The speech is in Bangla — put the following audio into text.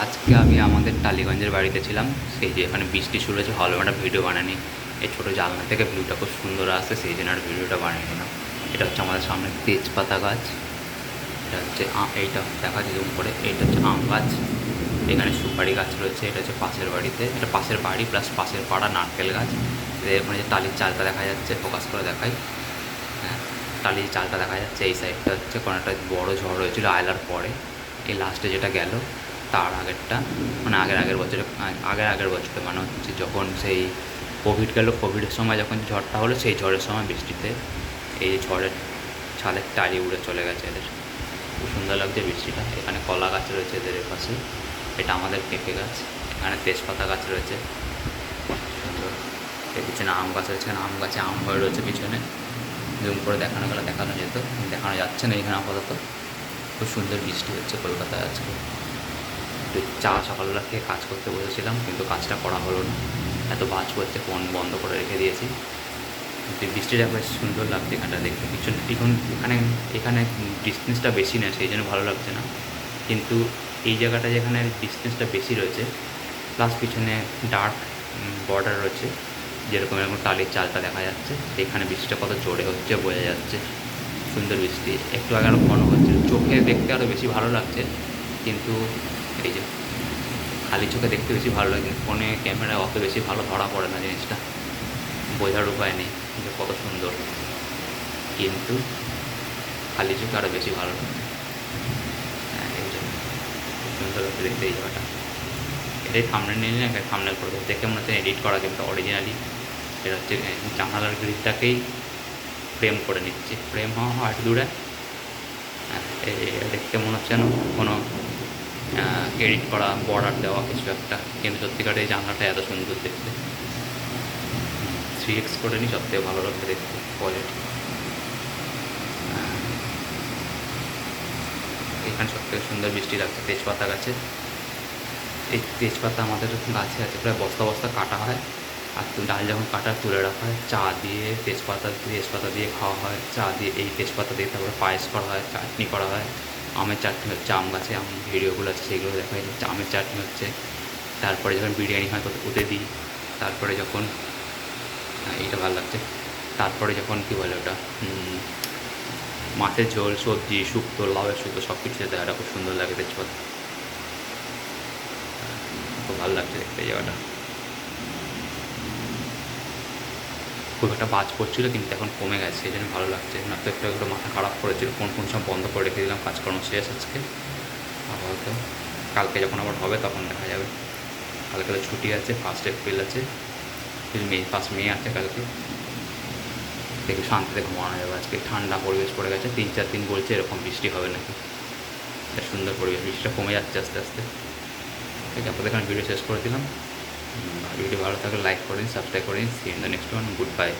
আজকে আমি আমাদের টালিগঞ্জের বাড়িতে ছিলাম। সেই যে এখানে বৃষ্টি শুরু হয়েছে, ভালো একটা ভিডিও বানানি। এই ছোটো জানলা থেকে ভিউটা খুব সুন্দর আসে, সেই জন্য আর ভিডিওটা বানিয়ে নিলাম। এটা হচ্ছে আমাদের সামনে তেজপাতা গাছ। এটা হচ্ছে এইটা দেখা যায় জুম করে, এইটা হচ্ছে আম গাছ। এখানে সুপারি গাছ রয়েছে। এটা হচ্ছে পাশের বাড়িতে, এটা পাশের বাড়ি প্লাস পাশের পাড়া নারকেল গাছ। ওখানে যে টালির চালটা দেখা যাচ্ছে, ফোকাস করে দেখাই। হ্যাঁ, টালির চালটা দেখা যাচ্ছে। এই সাইডটা হচ্ছে কোনো একটা বড়ো ঝড় হয়েছিল আয়লার পরে। এই লাস্টে যেটা গেল তার আগেরটা, মানে আগের বছরে, আগের বছরে মানে হচ্ছে যখন সেই কোভিড গেল, কোভিডের সময় যখন ঝড়টা হলো, সেই ঝড়ের সময় বৃষ্টিতে এই ঝড়ের ছাদের টালি উড়ে চলে গেছে এদের। খুব সুন্দর লাগছে বৃষ্টিটা। এখানে কলা গাছ রয়েছে এদের পাশে। এটা আমাদের পেঁপে গাছ। এখানে তেজপাতা গাছ রয়েছে সুন্দর। এর পিছনে আম গাছ রয়েছে, আম গাছে আম হয়ে রয়েছে পিছনে। জুম করে দেখানো গেলে দেখানো যেত, দেখানো যাচ্ছে না এখানে আপাতত। খুব সুন্দর বৃষ্টি হচ্ছে কলকাতায় আজকে। একটু চা সকালবেলা খেয়ে কাজ করতে বসেছিলাম, কিন্তু কাজটা করা হলো না, এত বাজ পড়ছে, ফোন বন্ধ করে রেখে দিয়েছি। কিন্তু বৃষ্টিটা বেশ সুন্দর লাগছে এখানটা দেখতে। পিছনে এখানে এখানে ডিস্টেন্সটা বেশি না, সেই জন্য ভালো লাগছে না। কিন্তু এই জায়গাটা যেখানে ডিস্টেন্সটা বেশি রয়েছে, প্লাস পিছনে ডার্ক বর্ডার রয়েছে, যেরকম এরকম টালির চালটা দেখা যাচ্ছে, এখানে বৃষ্টিটা কত জোরে হচ্ছে বোঝা যাচ্ছে। সুন্দর বৃষ্টি। একটু আগে আরও ঘন হচ্ছে, চোখে দেখতে আরও বেশি ভালো লাগছে। কিন্তু এই যে খালি চোখে দেখতে বেশি ভালো লাগে, ফোনে ক্যামেরায় অত বেশি ভালো ধরা পড়ে না জিনিসটা, বোঝার উপায় নেই যে কত সুন্দর। কিন্তু খালি চোখে আরও বেশি ভালো লাগে। হ্যাঁ, এই যে খুব সুন্দর লাগছে দেখতে এই জায়গাটা। এটাই থাম্বনেল নিয়ে না, থাম্বনেল করে দেবো। দেখে মনে হচ্ছে এডিট করা, কিন্তু অরিজিনালি এটা হচ্ছে জানালার গ্রিলটাকেই ফ্রেম করে নিচ্ছে। ফ্রেম হওয়া একটু দূরে। দেখতে মনে হচ্ছে যেন কোনো এডিট করা বর্ডার দেওয়া কিছু একটা, কিন্তু সত্যিকার এই জানলাটা এত সুন্দর দেখতে। 3x করে নিই, সবথেকে ভালো লাগবে দেখতে কোয়ালিটি। এখানে সবথেকে সুন্দর বৃষ্টি লাগছে তেজপাতা গাছে। এই তেজপাতা আমাদের গাছে আছে, প্রায় বস্তা বস্তা কাটা হয়। আর ডাল যখন কাটা তুলে রাখা হয়, চা দিয়ে তেজপাতা দিয়ে খাওয়া হয়। চা দিয়ে এই তেজপাতা দিয়ে তারপরে পায়েস করা হয়, চাটনি করা হয়। আমের চাটনি হচ্ছে, আম গাছে আম ভিডিওগুলো আছে সেগুলো দেখা যাচ্ছে। আমের চাটনি হচ্ছে। তারপরে যখন বিরিয়ানি হয় তত উঠে দিই। তারপরে যখন এইটা ভালো লাগছে, তারপরে যখন কী বলে ওটা, মাছের ঝোল, সবজি, শুক্তো, লাউয়ের শুক্তো সব কিছু দেয়, এটা খুব সুন্দর লাগে তেজপাতা। খুব ভালো লাগছে দেখতে এই জায়গাটা। খুব একটা বাজ পড়ছিল, কিন্তু এখন কমে গেছে, সেই জন্য ভালো লাগছে। না তো একটু একটু মাথা খারাপ করেছিল, ফোন সব বন্ধ করে রেখে দিলাম, কাজকর্ম শেষ আজকে আপাতত। কালকে যখন আবার হবে তখন দেখা যাবে। কালকে তো ছুটি আছে, 1 এপ্রিল আছে, 1 মে আছে কালকে। দেখে শান্তিতে ঘুমানো যাবে আজকে। ঠান্ডা পরিবেশ পড়ে গেছে, 3-4 দিন বলছে এরকম বৃষ্টি হবে নাকি। একটা সুন্দর পরিবেশ, বৃষ্টিটা কমে যাচ্ছে আস্তে আস্তে। ঠিক আছে, আপনাদের এখানে ভিডিও শেষ করে দিলাম। ভিডিও ভালো থাকলে লাইক করেন, সাবস্ক্রাইব করেন। See in the next one, good by.